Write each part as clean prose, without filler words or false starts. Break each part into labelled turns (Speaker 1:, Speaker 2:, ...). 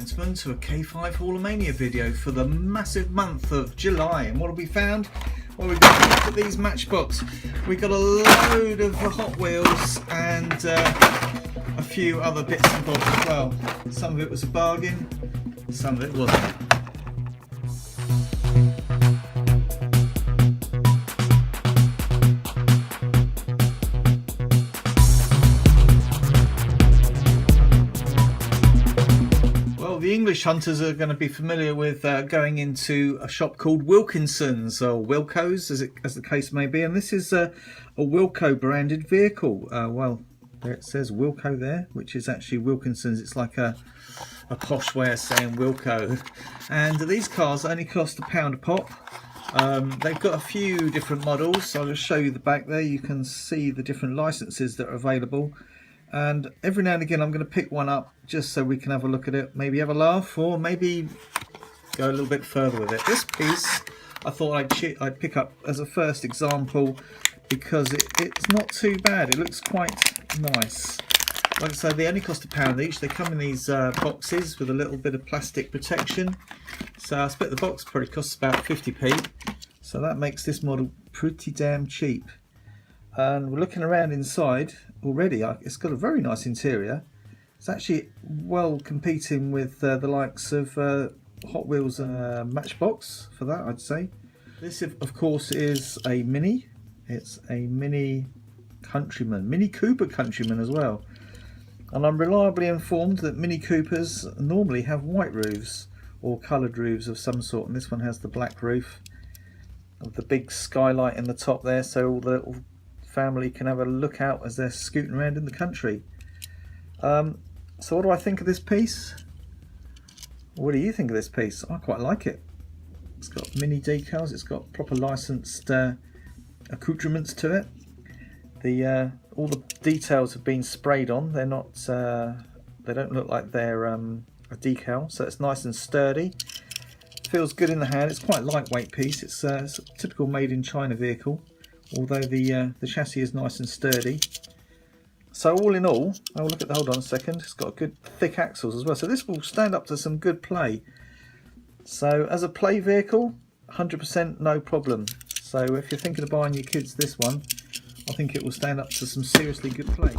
Speaker 1: gentlemen, to a K5 Haulamania video for the massive month of July. And what have we found? Well, we've got a look at these Matchbox. We got a load of Hot Wheels and a few other bits and bobs as well. Some of it was a bargain, some of it wasn't. The English hunters are going to be familiar with going into a shop called Wilkinson's or Wilco's, as the case may be, and this is a Wilco branded vehicle. Well, there it says Wilco there, which is actually Wilkinson's. It's like a posh way of saying Wilco. And these cars only cost £1 a pop. They've got a few different models, so I'll just show you the back there. You can see the different licenses that are available. And every now and again I'm going to pick one up just so we can have a look at it, maybe have a laugh, or maybe go a little bit further with it. This piece I thought I'd pick up as a first example because it's not too bad. It looks quite nice. Like I said, they only cost £1 each. They come in these boxes with a little bit of plastic protection. So I split the box, probably costs about 50p. So that makes this model pretty damn cheap. And we're looking around inside already. It's got a very nice interior. It's actually well competing with the likes of Hot Wheels and Matchbox for that, I'd say. This, of course, is a Mini. It's a Mini Countryman, Mini Cooper Countryman as well. And I'm reliably informed that Mini Coopers normally have white roofs or coloured roofs of some sort, and this one has the black roof with the big skylight in the top there, so all the little family can have a look out as they're scooting around in the country. So what do I think of this piece? What do you think of this piece? I quite like it. It's got mini decals, it's got proper licensed accoutrements to it. All the details have been sprayed on. They're not they don't look like they're a decal, so it's nice and sturdy. Feels good in the hand. It's quite a lightweight piece. It's a typical made in China vehicle, although the chassis is nice and sturdy. So all in all, I'll look at the, hold on a second, it's got good thick axles as well, so this will stand up to some good play. So as a play vehicle, 100% no problem. So if you're thinking of buying your kids this one, I think it will stand up to some seriously good play.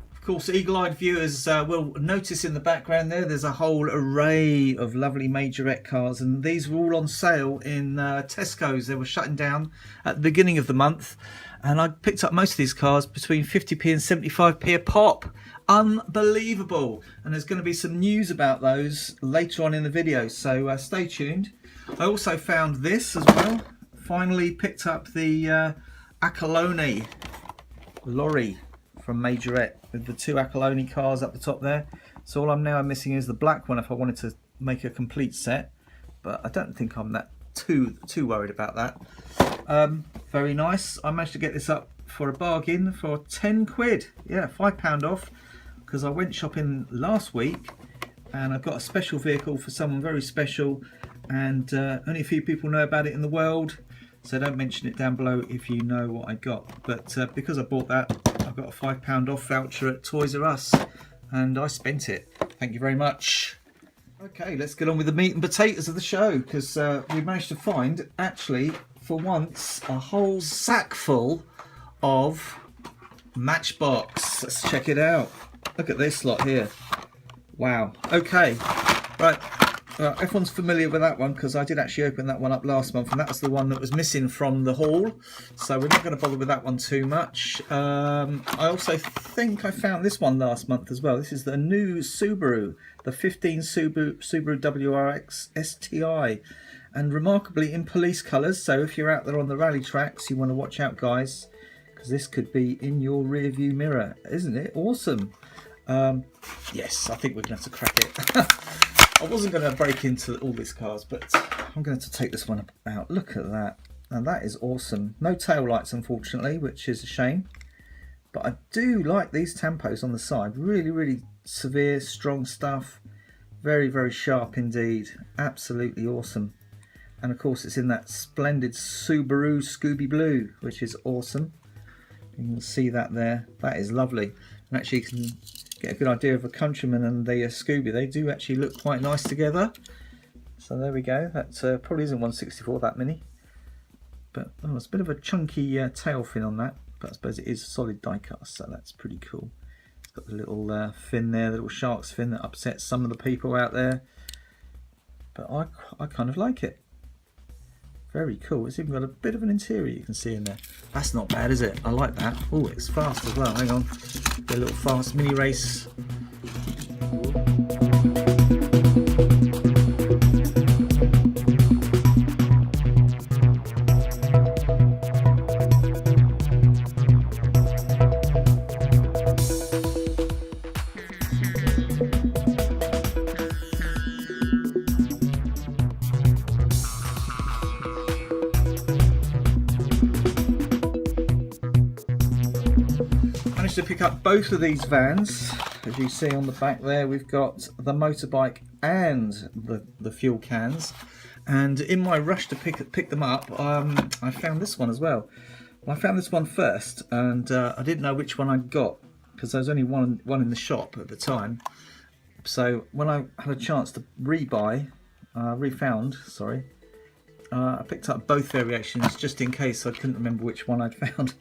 Speaker 1: Of course, eagle-eyed viewers will notice in the background there's a whole array of lovely Majorette cars, and these were all on sale in Tesco's. They were shutting down at the beginning of the month, and I picked up most of these cars between 50p and 75p a pop. Unbelievable! And there's going to be some news about those later on in the video, so stay tuned. I also found this as well. Finally picked up the Haulamania lorry from Majorette with the two Haulamania cars up the top there. So all I'm now missing is the black one if I wanted to make a complete set, but I don't think I'm that too worried about that. Very nice. I managed to get this up for a bargain for 10 quid. Yeah, £5 off, because I went shopping last week and I got a special vehicle for someone very special, and only a few people know about it in the world, so don't mention it down below if you know what I got. But because I bought that, I got a £5 off voucher at Toys R Us, and I spent it. Thank you very much. Okay, let's get on with the meat and potatoes of the show, because we managed to find, actually, for once, a whole sack full of Matchbox. Let's check it out. Look at this lot here. Wow. Okay, right. Everyone's familiar with that one because I did actually open that one up last month, and that was the one that was missing from the haul, so we're not going to bother with that one too much. I also think I found this one last month as well. This is the new Subaru, the 15 Subaru WRX STI, and remarkably in police colours, so if you're out there on the rally tracks, you want to watch out, guys. because this could be in your rear view mirror. Isn't it awesome? Yes, I think we're going to have to crack it. I wasn't going to break into all these cars, but I'm going to take this one out. Look at that. And that is awesome. No tail lights, unfortunately, which is a shame. But I do like these tampos on the side. Really, really severe, strong stuff. Very, very sharp indeed. Absolutely awesome. And of course, it's in that splendid Subaru Scooby Blue, which is awesome. You can see that there. That is lovely. And actually, you can get a good idea of a Countryman and the Scooby. They do actually look quite nice together. So there we go. That probably isn't 1/64, that mini. But oh, it's a bit of a chunky tail fin on that. But I suppose it is solid diecast, so that's pretty cool. It's got the little fin there, the little shark's fin that upsets some of the people out there. But I kind of like it. Very cool. It's even got a bit of an interior you can see in there. That's not bad, is it? I like that. Oh, it's fast as well. Hang on. Get a little fast mini race. To pick up both of these vans. As you see on the back there, we've got the motorbike and the fuel cans, and in my rush to pick them up, I found this one as well. I found this one first, and I didn't know which one I got because there was only one in the shop at the time. So when I had a chance to refound, I picked up both variations just in case I couldn't remember which one I'd found.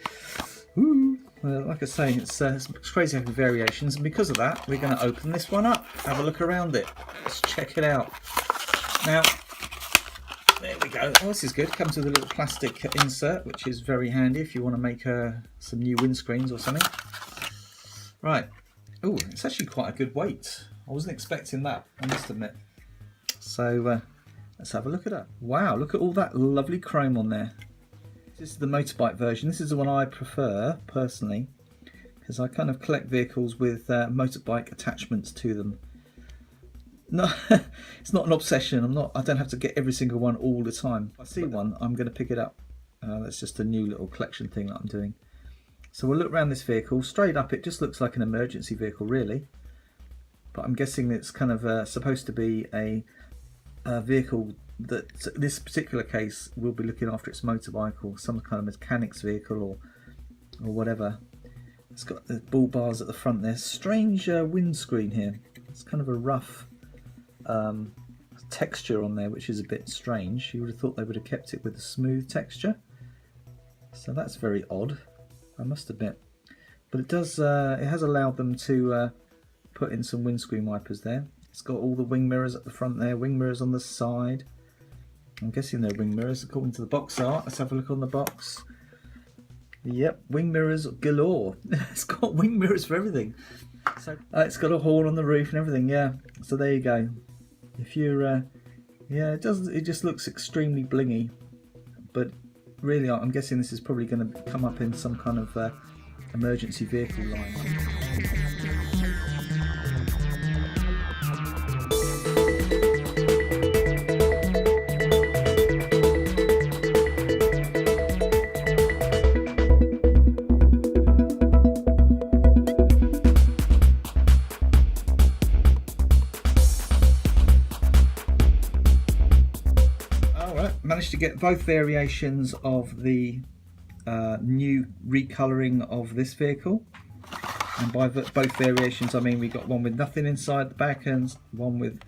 Speaker 1: Ooh. Like I say, it's crazy having variations, and because of that, we're going to open this one up, have a look around it. Let's check it out. Now, there we go. Oh, this is good. Comes with a little plastic insert, which is very handy if you want to make some new windscreens or something. Right. Oh, it's actually quite a good weight. I wasn't expecting that, I must admit. So let's have a look at that. Wow, look at all that lovely chrome on there. This is the motorbike version. This is the one I prefer personally, because I kind of collect vehicles with motorbike attachments to them. No, it's not an obsession. I don't have to get every single one all the time. If I see one, I'm going to pick it up. That's just a new little collection thing that I'm doing. So we'll look around this vehicle. Straight up, it just looks like an emergency vehicle, really. But I'm guessing it's kind of supposed to be a vehicle that, in this particular case, will be looking after its motorbike or some kind of mechanic's vehicle or whatever. It's got the bull bars at the front there. Strange windscreen here. It's kind of a rough texture on there, which is a bit strange. You would have thought they would have kept it with a smooth texture. So that's very odd, I must admit. But it does. It has allowed them to put in some windscreen wipers there. It's got all the wing mirrors at the front there, wing mirrors on the side. I'm guessing they're wing mirrors according to the box art. Let's have a look on the box. Yep, wing mirrors galore. It's got wing mirrors for everything. So it's got a horn on the roof and everything. Yeah. So there you go. If you're, yeah, it does. It just looks extremely blingy. But really, I'm guessing this is probably going to come up in some kind of emergency vehicle line. Managed to get both variations of the new recolouring of this vehicle, and by both variations I mean we got one with nothing inside the back and one with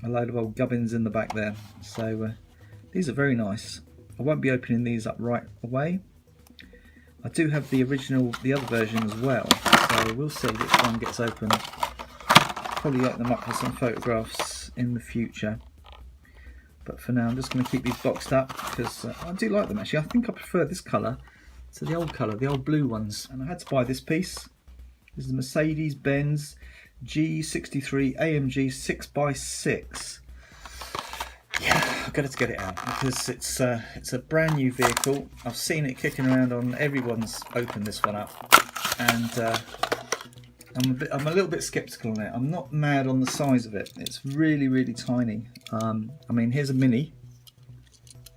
Speaker 1: a load of old gubbins in the back there. So these are very nice. I won't be opening these up right away. I do have the other version as well, so we'll see which one gets opened. Probably open them up for some photographs in the future. But for now, I'm just going to keep these boxed up because I do like them actually. I think I prefer this colour to the old colour, the old blue ones. And I had to buy this piece. This is the Mercedes-Benz G63 AMG 6x6. Yeah, got to get it out because it's a brand new vehicle. I've seen it kicking around on everyone's opened this one up, and I'm a little bit skeptical on it. I'm not mad on the size of it. It's really, really tiny. I mean, here's a Mini,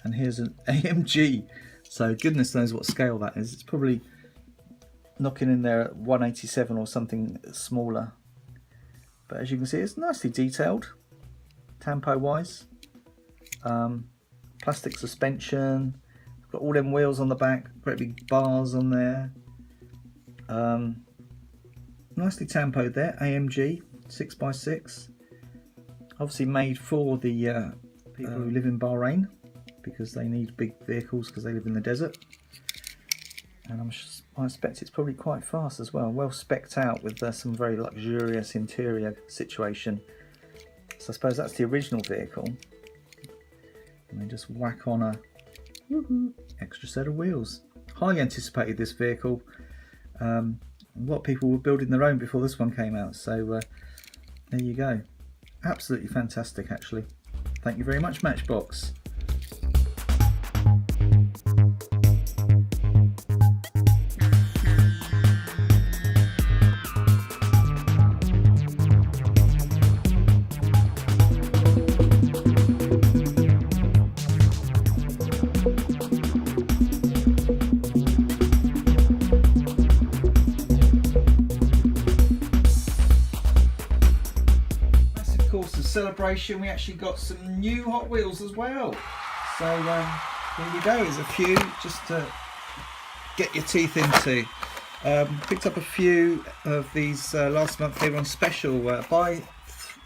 Speaker 1: and here's an AMG. So goodness knows what scale that is. It's probably knocking in there at 187 or something smaller. But as you can see, it's nicely detailed, tampo wise. Plastic suspension. Got all them wheels on the back. Great big bars on there. Nicely tampoed there, AMG 6x6. Obviously made for the people who live in Bahrain, because they need big vehicles because they live in the desert. And I expect it's probably quite fast as well. Well specced out with some very luxurious interior situation. So I suppose that's the original vehicle. And then just whack on a extra set of wheels. Highly anticipated this vehicle. A lot of people were building their own before this one came out, so there you go. Absolutely fantastic, actually. Thank you very much, Matchbox. Celebration, we actually got some new Hot Wheels as well, so here we go. There's a few just to get your teeth into. Picked up a few of these last month. They were on special, buy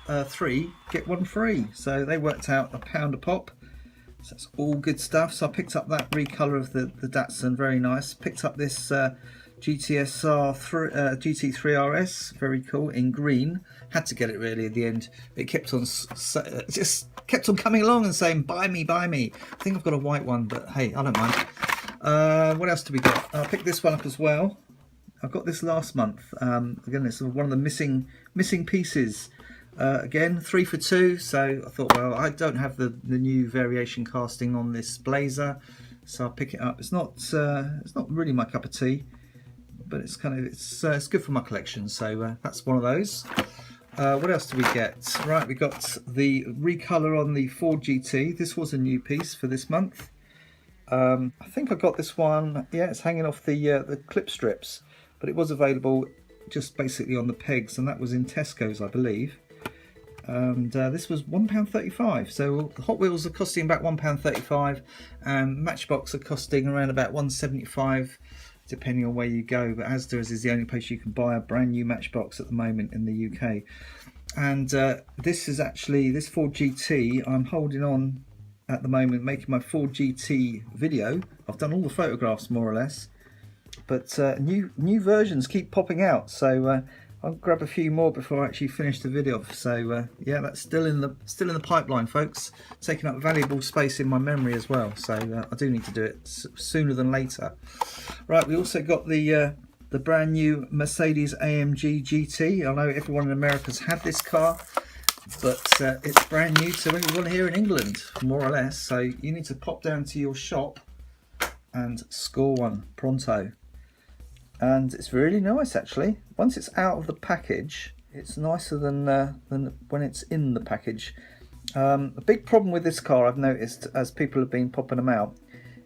Speaker 1: 3 get 1 free, so they worked out £1 a pop, so that's all good stuff. So I picked up that recolor of the Datsun, very nice. Picked up this GT3 RS, very cool, in green. Had to get it really at the end. It kept on just kept on coming along and saying, buy me, buy me. I think I've got a white one, but hey, I don't mind. What else do we got? I picked this one up as well. I got this last month. Again, it's one of the missing pieces. Again, 3 for 2. So I thought, well, I don't have the new variation casting on this Blazer, so I'll pick it up. It's not really my cup of tea, but it's good for my collection, so that's one of those. What else do we get? Right, we got the recolor on the Ford GT. This was a new piece for this month. I think I got this one. Yeah, it's hanging off the clip strips, but it was available just basically on the pegs, and that was in Tesco's, I believe. And this was £1.35. So the Hot Wheels are costing about £1.35, and Matchbox are costing around about £1.75. Depending on where you go, but Asda's is the only place you can buy a brand new Matchbox at the moment in the UK. And this is actually this Ford GT. I'm holding on at the moment, making my Ford GT video. I've done all the photographs more or less, but new versions keep popping out, so I'll grab a few more before I actually finish the video. So yeah, that's still in the pipeline, folks. Taking up valuable space in my memory as well. So I do need to do it sooner than later. Right, we also got the brand new Mercedes AMG GT. I know everyone in America's had this car, but it's brand new to everyone here in England, more or less. So you need to pop down to your shop and score one pronto. And it's really nice, actually. Once it's out of the package, it's nicer than when it's in the package. A big problem with this car, I've noticed, as people have been popping them out,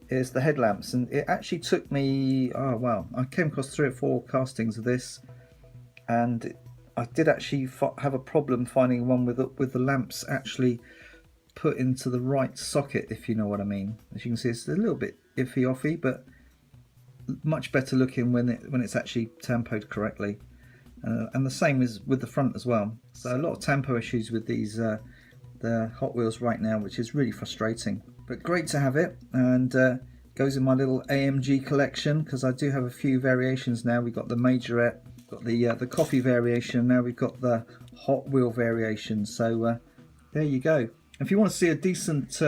Speaker 1: is the headlamps. And it actually took me, oh wow, I came across 3 or 4 castings of this, and I did actually have a problem finding one with the lamps actually put into the right socket, if you know what I mean. As you can see, it's a little bit iffy-offy, but much better looking when it's actually tampoed correctly, and the same is with the front as well. So a lot of tampo issues with these the Hot Wheels right now, which is really frustrating, but great to have it, and goes in my little AMG collection, because I do have a few variations now. We've got the Majorette, got the coffee variation, now we've got the Hot Wheel variation. So there you go. If you want to see a decent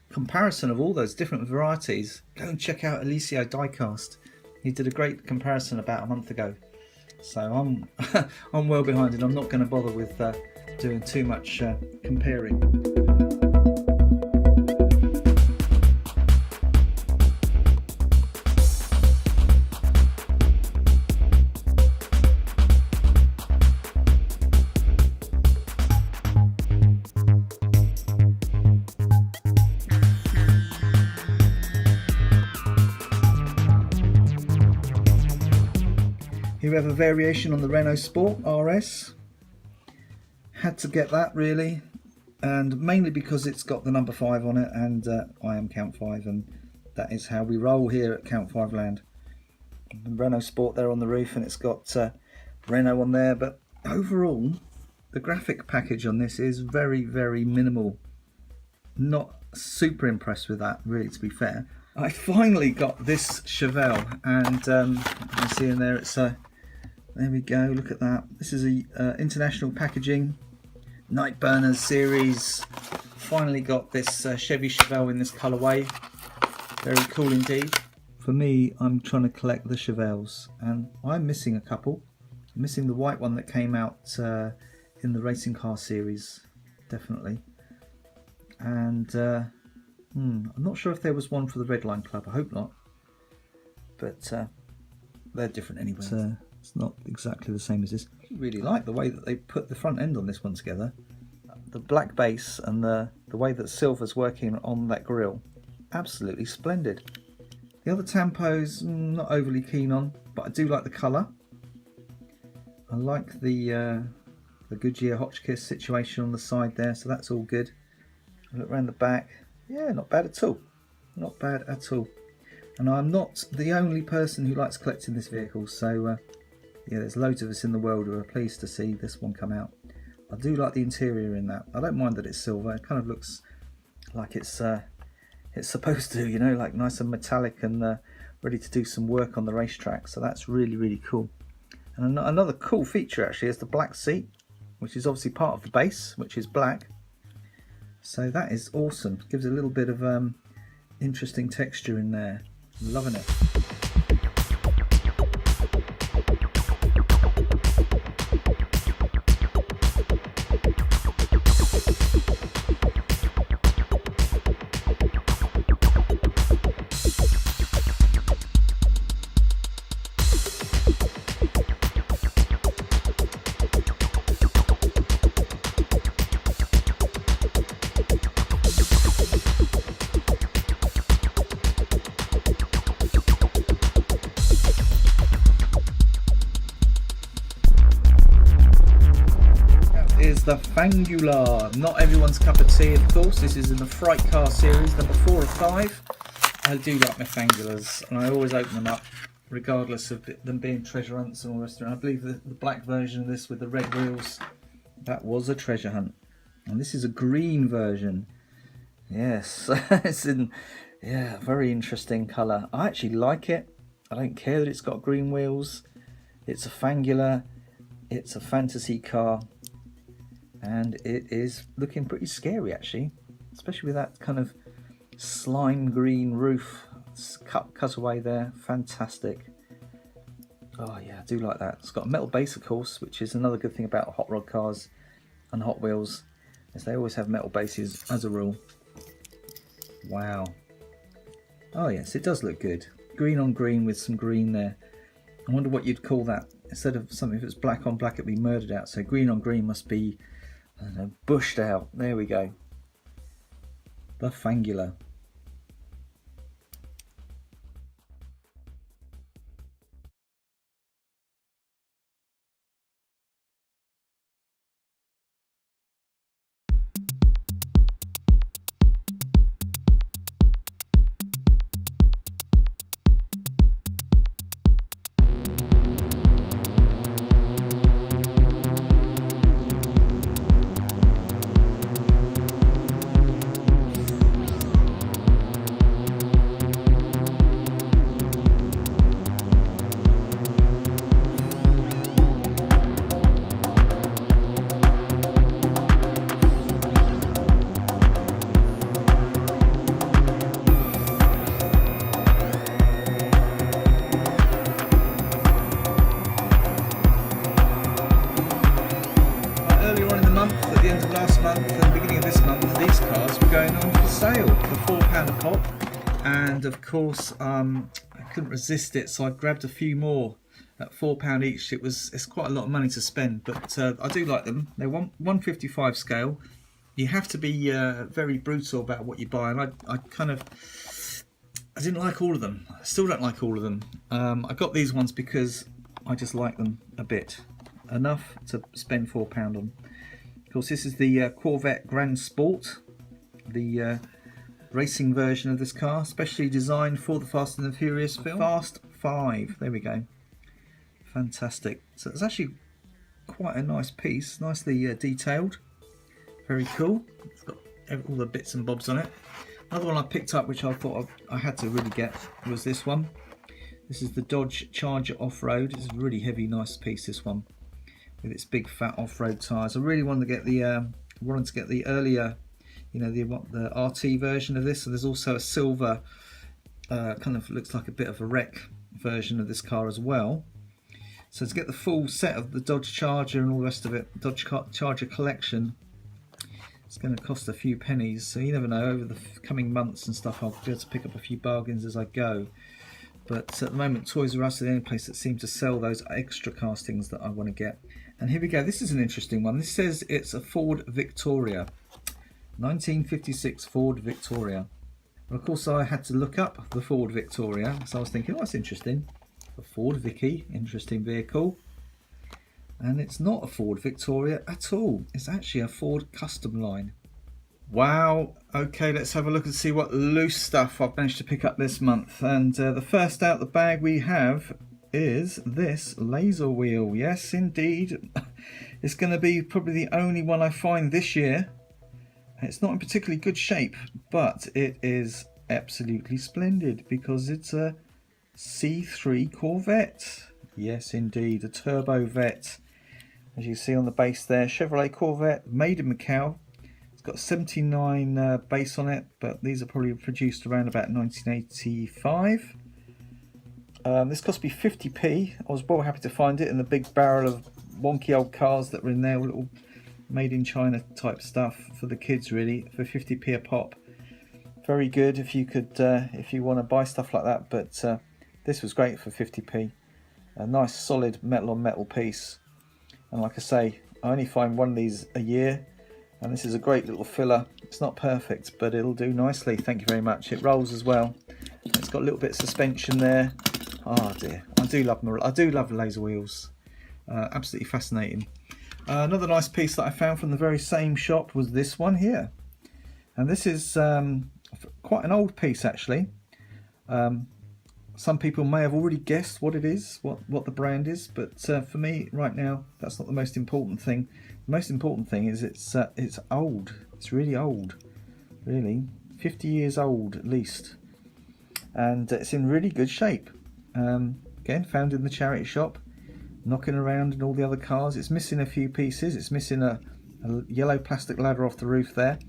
Speaker 1: comparison of all those different varieties, go and check out Alicio Diecast. He did a great comparison about a month ago. So I'm well behind it. I'm not going to bother with doing too much comparing. Here we have a variation on the Renault Sport RS. Had to get that really, and mainly because it's got the number 5 on it, and I am Count 5, and that is how we roll here at Count 5 Land. The Renault Sport there on the roof, and it's got Renault on there, but overall the graphic package on this is very, very minimal. Not super impressed with that, really, to be fair. I finally got this Chevelle, and you can see in there it's there we go, look at that. This is a international packaging, Night Burners series. Finally got this Chevy Chevelle in this colourway. Very cool indeed. For me, I'm trying to collect the Chevelles, and I'm missing a couple. I'm missing the white one that came out in the racing car series, definitely. And I'm not sure if there was one for the Red Line Club. I hope not, but they're different anyway. It's not exactly the same as this. I really like the way that they put the front end on this one together. The black base and the way that silver's working on that grille, absolutely splendid. The other tampos, not overly keen on, but I do like the colour. I like the Goodyear Hotchkiss situation on the side there, so that's all good. I look around the back, yeah, not bad at all. Not bad at all. And I'm not the only person who likes collecting this vehicle, so yeah, there's loads of us in the world who are pleased to see this one come out. I do like the interior in that. I don't mind that it's silver. It kind of looks like it's supposed to, you know, like nice and metallic and ready to do some work on the racetrack. So that's really, really cool. And another cool feature actually is the black seat, which is obviously part of the base, which is black. So that is awesome. Gives a little bit of interesting texture in there. I'm loving it. The Fangula, not everyone's cup of tea, of course. This is in the Fright Car series, number 4 of 5. I do like my Fangulas, and I always open them up, regardless of them being treasure hunts and all the rest of it. I believe the black version of this with the red wheels, that was a treasure hunt. And this is a green version. Yes, it's in, yeah, very interesting colour. I actually like it. I don't care that it's got green wheels. It's a Fangula. It's a fantasy car. And it is looking pretty scary actually, especially with that kind of slime green roof cut away there. Fantastic. Oh yeah, I do like that. It's got a metal base, of course, which is another good thing about hot rod cars and Hot Wheels, is they always have metal bases as a rule. Wow. Oh yes, it does look good. Green on green with some green there. I wonder what you'd call that. Instead of something, if it's black on black, it'd be murdered out. So green on green must be, I don't know, bushed out. There we go. The Fangula. Sale for £4 a pop, and of course I couldn't resist it, so I grabbed a few more at £4 each. It's quite a lot of money to spend, but I do like them. They're 155 scale. You have to be very brutal about what you buy, and I didn't like all of them. I still don't like all of them. I got these ones because I just like them a bit, enough to spend £4 on. Of course, this is the Corvette Grand Sport, the racing version of this car, specially designed for the Fast and the Furious film. Fast 5, there we go. Fantastic. So it's actually quite a nice piece, nicely detailed. Very cool. It's got all the bits and bobs on it. Another one I picked up, which I thought I had to really get, was this one. This is the Dodge Charger Off-Road. It's a really heavy, nice piece, this one, with its big fat off-road tyres. I really wanted to get the earlier, you know, the RT version of this. So there's also a silver, kind of looks like a bit of a wreck version of this car as well. So to get the full set of the Dodge Charger and all the rest of it, Dodge Charger collection, it's going to cost a few pennies. So you never know, over the coming months and stuff, I'll be able to pick up a few bargains as I go. But at the moment, Toys R Us is the only place that seems to sell those extra castings that I want to get. And here we go. This is an interesting one. This says it's a Ford Victoria, 1956 Ford Victoria. Well, of course, I had to look up the Ford Victoria, so I was thinking, oh, that's interesting. A Ford Vicky, interesting vehicle. And it's not a Ford Victoria at all. It's actually a Ford Custom Line. Wow. Okay, let's have a look and see what loose stuff I've managed to pick up this month. And the first out the bag we have is this laser wheel. Yes, indeed. It's going to be probably the only one I find this year. It's not in particularly good shape, but it is absolutely splendid because it's a C3 Corvette. Yes, indeed, a turbo vet. As you see on the base there, Chevrolet Corvette, made in Macau. It's got 79 base on it, but these are probably produced around about 1985. This cost me 50p. I was well happy to find it in the big barrel of wonky old cars that were in there, little made in China type stuff for the kids, really, for 50p a pop. Very good if you could, if you want to buy stuff like that. But this was great for 50p. A nice solid metal on metal piece. And like I say, I only find one of these a year, and this is a great little filler. It's not perfect, but it'll do nicely. Thank you very much. It rolls as well. It's got a little bit of suspension there. Oh dear, I do love laser wheels. Absolutely fascinating. Another nice piece that I found from the very same shop was this one here, and this is quite an old piece actually. Some people may have already guessed what it is, what the brand is, but for me right now, that's not the most important thing. The most important thing is it's old. It's really old, really, 50 years old at least, and it's in really good shape. Again, found in the charity shop, knocking around in all the other cars. It's missing a few pieces. It's missing a yellow plastic ladder off the roof there,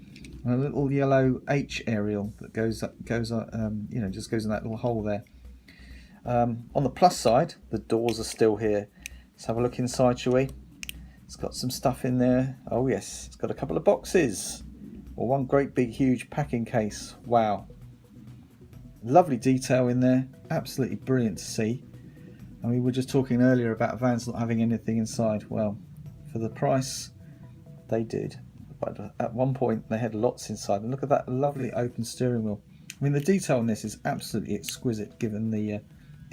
Speaker 1: and a little yellow H aerial that goes you know, just goes in that little hole there. On the plus side, the doors are still here. Let's have a look inside, shall we? It's got some stuff in there. Oh yes, it's got a couple of boxes, or one great big huge packing case. Wow, lovely detail in there, absolutely brilliant to see. And we were just talking earlier about vans not having anything inside. Well, for the price, they did. But at one point, they had lots inside. And look at that lovely open steering wheel. I mean, the detail on this is absolutely exquisite, given the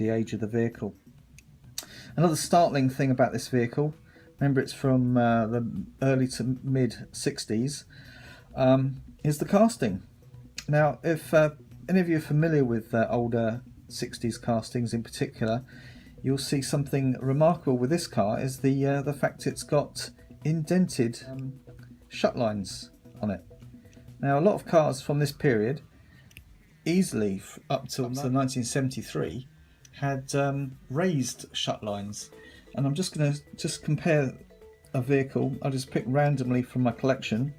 Speaker 1: age of the vehicle. Another startling thing about this vehicle, remember it's from the early to mid 60s, is the casting. Now, if any of you are familiar with older 60s castings in particular, you'll see something remarkable with this car is the fact it's got indented shut lines on it. Now, a lot of cars from this period, easily up till 1973, had raised shut lines. And I'm just going to compare a vehicle. I'll just pick randomly from my collection.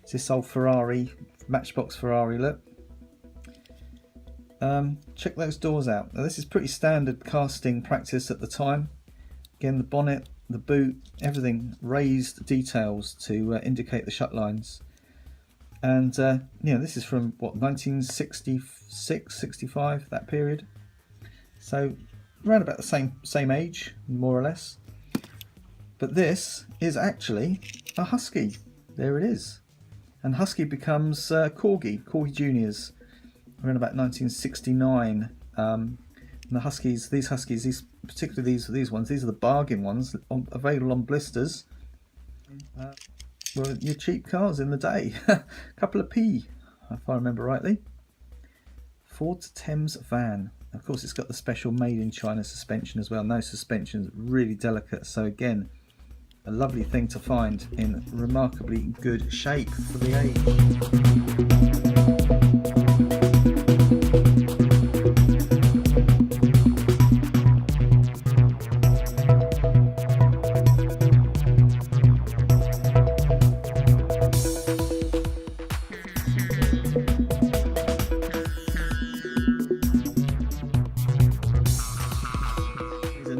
Speaker 1: It's this old Ferrari, Matchbox Ferrari, look. Check those doors out. Now, this is pretty standard casting practice at the time. Again, the bonnet, the boot, everything raised details to indicate the shut lines. And you know, this is from what, 1966, 65, that period. So around about the same age, more or less. But this is actually a Husky. There it is. And Husky becomes Corgi Juniors around about 1969. And the Huskies, particularly these ones, these are the bargain ones, available on blisters. Well, your cheap cars in the day. A couple of P, if I remember rightly. Ford Thames van. Of course, it's got the special made in China suspension as well. No suspension, really delicate. So again, a lovely thing to find in remarkably good shape for the age.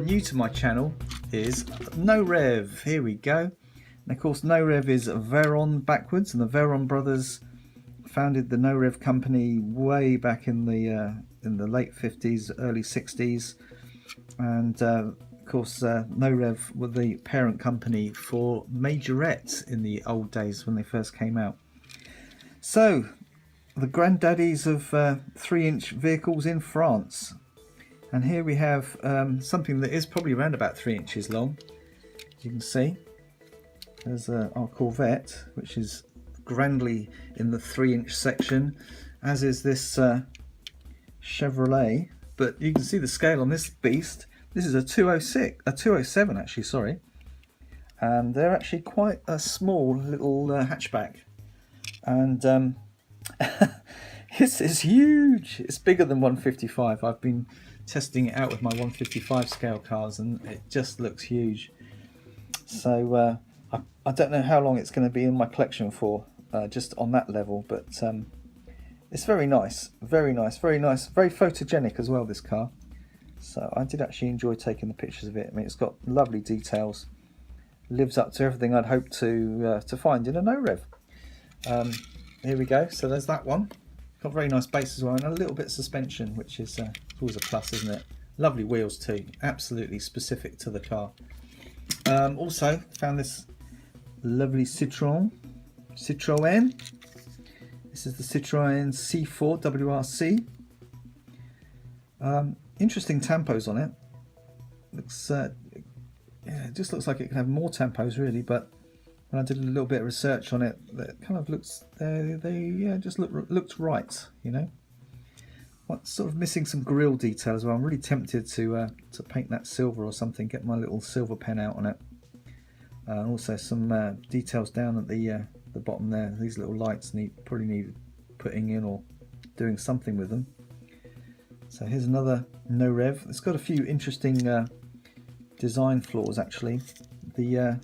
Speaker 1: New to my channel is Norev. Here we go. And of course, Norev is Veron backwards, and the Veron brothers founded the Norev company way back in the late 50s, early 60s, and of course, Norev were the parent company for Majorette in the old days when they first came out. So, the granddaddies of 3-inch vehicles in France. And here we have something that is probably around about 3 inches long. As you can see, there's our Corvette, which is grandly in the 3-inch section, as is this Chevrolet. But you can see the scale on this beast. This is a 207 actually, sorry. And they're actually quite a small little hatchback. And this is huge. It's bigger than 155. I've been testing it out with my 155 scale cars, and it just looks huge. So I don't know how long it's going to be in my collection for, just on that level, but it's very nice, very nice, very nice, very photogenic as well, this car. So I did actually enjoy taking the pictures of it. I mean, it's got lovely details, lives up to everything I'd hoped to find in a Norev. Here we go. So there's that one. Got a very nice base as well, and a little bit of suspension, which is always a plus, isn't it? Lovely wheels too, absolutely specific to the car. Also found this lovely Citroën. This is the Citroën C4 WRC. Interesting tampos on it. Looks, yeah, it just looks like it could have more tampos really, but when I did a little bit of research on it, it kind of looks, they just looked right, you know. What's sort of missing some grille detail as well. I'm really tempted to paint that silver or something, get my little silver pen out on it. Also some details down at the bottom there. These little lights probably need putting in or doing something with them. So here's another Norev. It's got a few interesting design flaws actually. The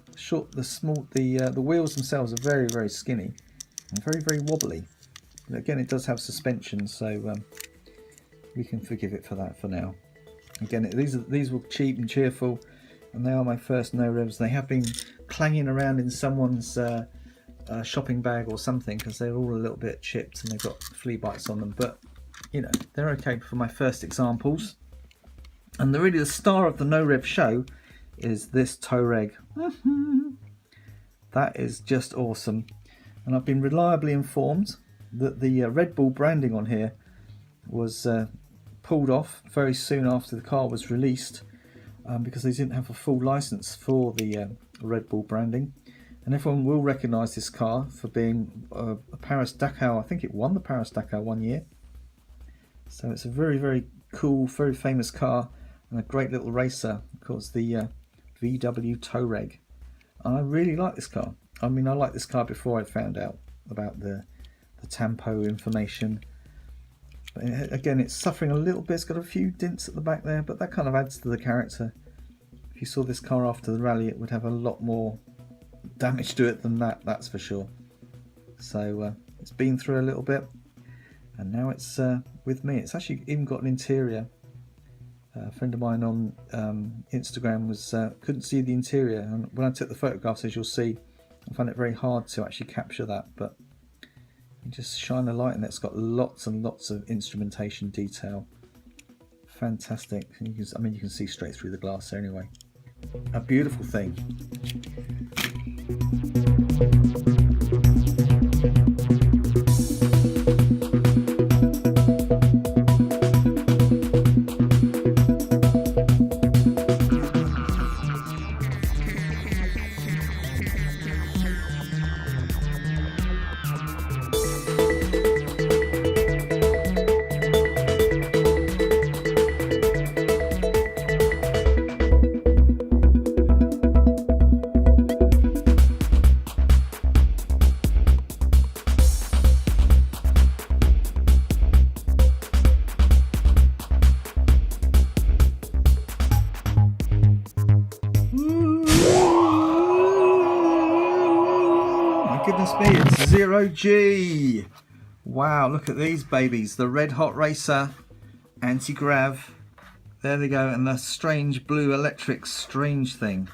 Speaker 1: wheels themselves are very, very skinny and very, very wobbly. But again, it does have suspension, so we can forgive it for that for now. Again, these were cheap and cheerful, and they are my first Norevs. They have been clanging around in someone's shopping bag or something because they're all a little bit chipped and they've got flea bites on them. But you know, they're okay for my first examples. And really the star of the Norev show is this Touareg. That is just awesome. And I've been reliably informed that the Red Bull branding on here was pulled off very soon after the car was released, because they didn't have a full license for the Red Bull branding. And everyone will recognise this car for being a Paris-Dakar. I think it won the Paris-Dakar one year. So it's a very, very cool, very famous car and a great little racer. Of course, the VW Touareg. I really like this car. I mean, I liked this car before I found out about the tampo information. But again, it's suffering a little bit. It's got a few dents at the back there, but that kind of adds to the character. If you saw this car after the rally, it would have a lot more damage to it than that, that's for sure. So it's been through a little bit, and now it's with me. It's actually even got an interior. A friend of mine on Instagram couldn't see the interior, and when I took the photographs, as you'll see, I found it very hard to actually capture that, but you just shine a light and it's got lots and lots of instrumentation detail. Fantastic. You can see straight through the glass there anyway. A beautiful thing. must be. It's 0G. Wow, look at these babies. The Red Hot Racer Anti-grav. There they go. And the strange blue electric strange thing.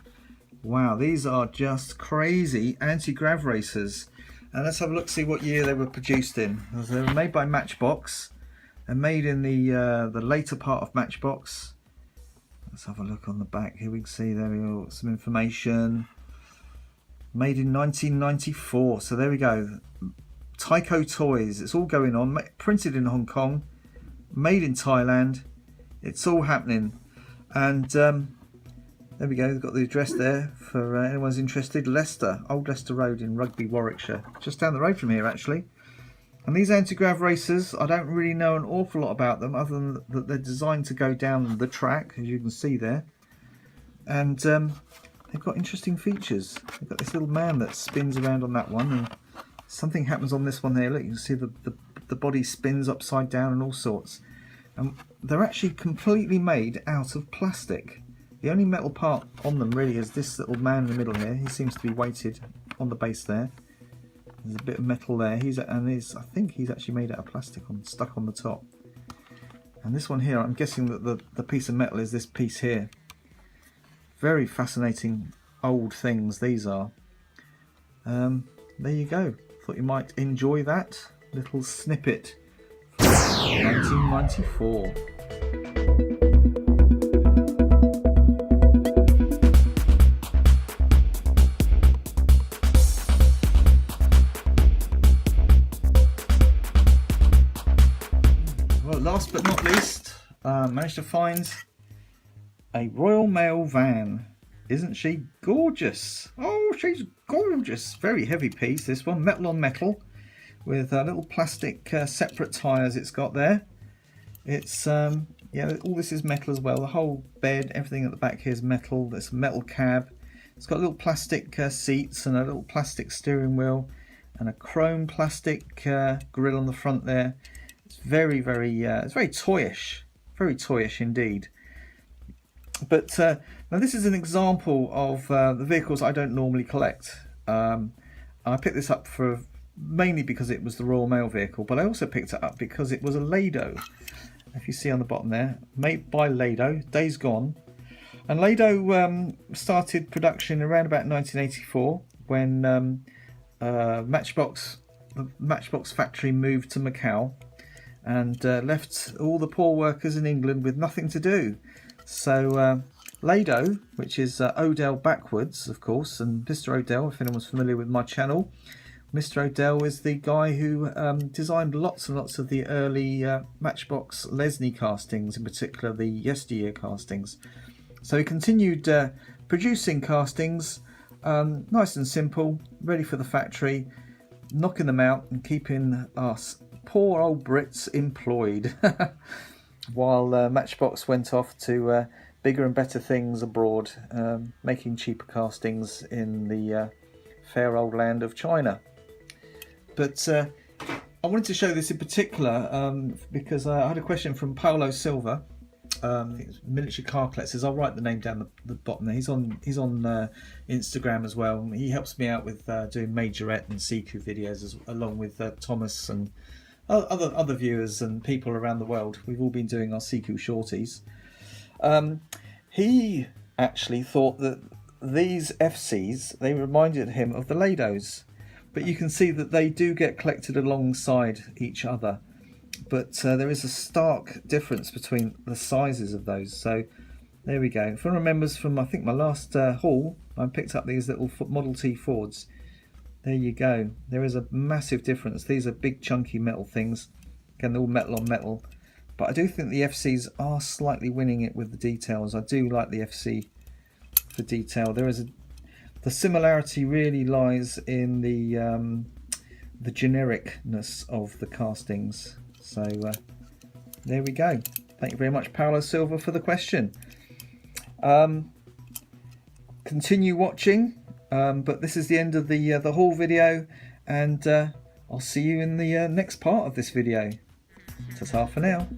Speaker 1: Wow, these are just crazy anti-grav racers. And let's have a look, see what year they were produced in. They were made by Matchbox. They're made in the later part of Matchbox. Let's have a look on the back. Here we can see there we go, some information. Made in 1994. So there we go. Tyco Toys. It's all going on. Printed in Hong Kong. Made in Thailand. It's all happening. And there we go. We've got the address there for anyone's interested. Leicester, Old Leicester Road in Rugby, Warwickshire. Just down the road from here, actually. And these anti-grav racers, I don't really know an awful lot about them, other than that they're designed to go down the track, as you can see there. And they've got interesting features. They've got this little man that spins around on that one, and something happens on this one there. Look, you can see the body spins upside down and all sorts. And they're actually completely made out of plastic. The only metal part on them really is this little man in the middle here. He seems to be weighted on the base there. There's a bit of metal there. I think he's actually made out of plastic stuck on the top. And this one here, I'm guessing that the piece of metal is this piece here. Very fascinating old things these are. There you go. Thought you might enjoy that little snippet from 1994. Well, last but not least, managed to find a Royal Mail van. Isn't she gorgeous? Oh, she's gorgeous. Very heavy piece, this one. Metal on metal with little plastic separate tyres it's got there. It's, yeah, all this is metal as well. The whole bed, everything at the back here is metal. There's a metal cab. It's got little plastic seats and a little plastic steering wheel and a chrome plastic grille on the front there. It's very, it's very toyish. Very toyish indeed. But now this is an example of the vehicles I don't normally collect. I picked this up mainly because it was the Royal Mail vehicle, but I also picked it up because it was a Lado. If you see on the bottom there, made by Lado, days gone. And Lado started production around about 1984 when the Matchbox factory moved to Macau and left all the poor workers in England with nothing to do. So Lado, which is Odell backwards, of course, and Mr. Odell, if anyone's familiar with my channel, Mr. Odell is the guy who designed lots and lots of the early Matchbox Lesney castings, in particular the yesteryear castings. So he continued producing castings, nice and simple, ready for the factory, knocking them out and keeping us poor old Brits employed. While Matchbox went off to bigger and better things abroad, making cheaper castings in the fair old land of China. But I wanted to show this in particular because I had a question from Paulo Silva, miniature car collectors. I'll write the name down the bottom there. He's on Instagram as well. He helps me out with doing Majorette and CQ videos along with Thomas and other viewers and people around the world. We've all been doing our CQ shorties. He actually thought that these FCs, they reminded him of the Lados, but you can see that they do get collected alongside each other, but there is a stark difference between the sizes of those. So there we go. If one remembers from, I think, my last haul, I picked up these little Model T Fords. There you go. There is a massive difference. These are big chunky metal things. Again, they're all metal on metal. But I do think the FCs are slightly winning it with the details. I do like the FC for detail. The similarity really lies in the genericness of the castings. So there we go. Thank you very much, Paulo Silva, for the question. Continue watching. But this is the end of the haul video, and I'll see you in the next part of this video. Ta-ta for now.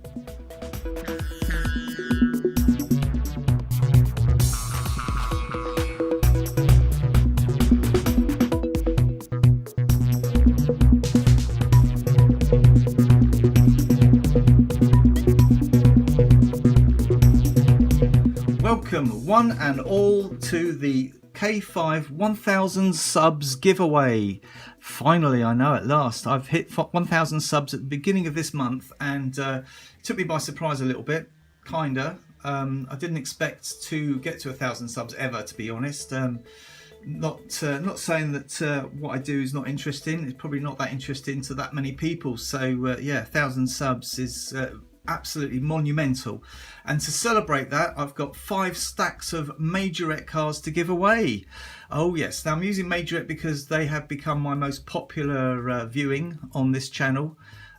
Speaker 1: welcome one and all to the K5 1000 subs giveaway. Finally, I know at last. I've hit 1000 subs at the beginning of this month, and it took me by surprise a little bit, kinda. I didn't expect to get to 1000 subs ever, to be honest. Not saying that what I do is not interesting. It's probably not that interesting to that many people. So yeah, 1000 subs is absolutely monumental. And to celebrate that, I've got 5 stacks of Majorette cars to give away. Oh yes, now I'm using Majorette because they have become my most popular viewing on this channel.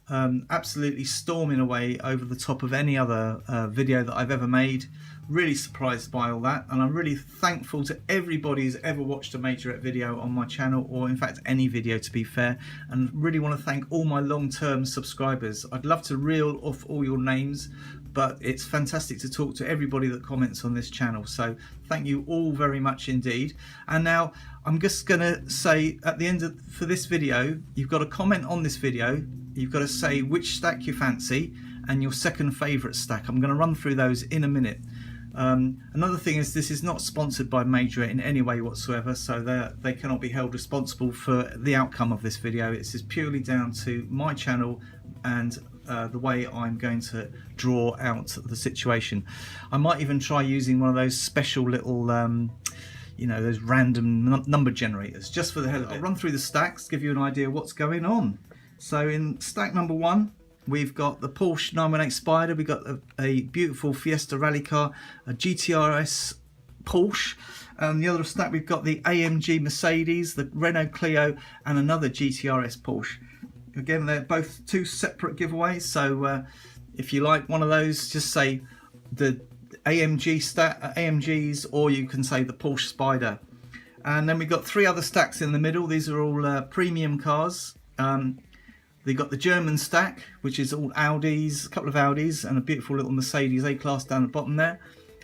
Speaker 1: Absolutely storming away over the top of any other video that I've ever made. Really surprised by all that, and I'm really thankful to everybody who's ever watched a Majorette video on my channel, or in fact any video to be fair, and really want to thank all my long-term subscribers. I'd love to reel off all your names, but it's fantastic to talk to everybody that comments on this channel, so thank you all very much indeed. And now I'm just gonna say at the end of for this video, you've got to comment on this video, you've got to say which stack you fancy and your second favorite stack. I'm going to run through those in a minute. Another thing is, this is not sponsored by Majorette in any way whatsoever, so they cannot be held responsible for the outcome of this video. It's just purely down to my channel and the way I'm going to draw out the situation. I might even try using one of those special little you know, those random number generators, just for the hell of it. I'll run through the stacks, give you an idea of what's going on. So in stack number 1, we've got the Porsche 918 Spider, we've got a beautiful Fiesta rally car, a GTRS Porsche, and the other stack we've got the AMG Mercedes, the Renault Clio, and another GTRS Porsche. Again, they're both 2 separate giveaways, so if you like one of those, just say the AMGs, or you can say the Porsche Spider. And then we've got 3 other stacks in the middle. These are all premium cars. They've got the German stack, which is all Audis, a couple of Audis, and a beautiful little Mercedes A-Class down the bottom there.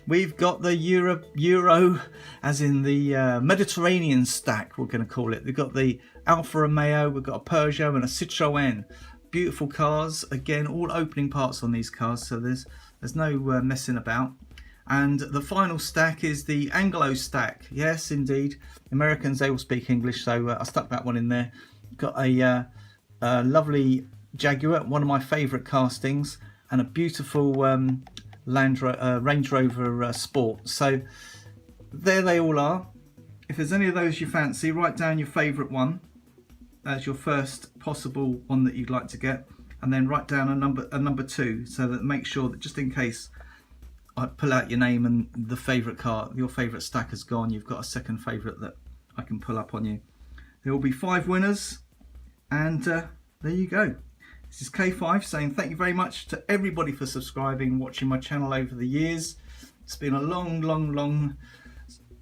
Speaker 1: We've got the Euro, as in the Mediterranean stack, we're going to call it. We've got the Alfa Romeo, we've got a Peugeot and a Citroën. Beautiful cars. Again, all opening parts on these cars, so there's no messing about. And the final stack is the Anglo stack. Yes, indeed. Americans, they all speak English, so I stuck that one in there. Got a lovely Jaguar, one of my favourite castings, and a beautiful Range Rover Sport. So there they all are. If there's any of those you fancy, write down your favourite one as your first possible one that you'd like to get, and then write down a number 2, so that make sure that just in case I pull out your name and the favourite car, your favourite stack has gone, you've got a second favourite that I can pull up on you. There will be 5 winners. And there you go. This is K5 saying thank you very much to everybody for subscribing and watching my channel over the years. It's been a long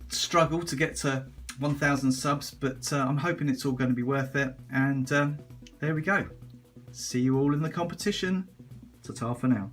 Speaker 1: struggle to get to 1000 subs, but I'm hoping it's all going to be worth it. And there we go. See you all in the competition. Ta-ta for now.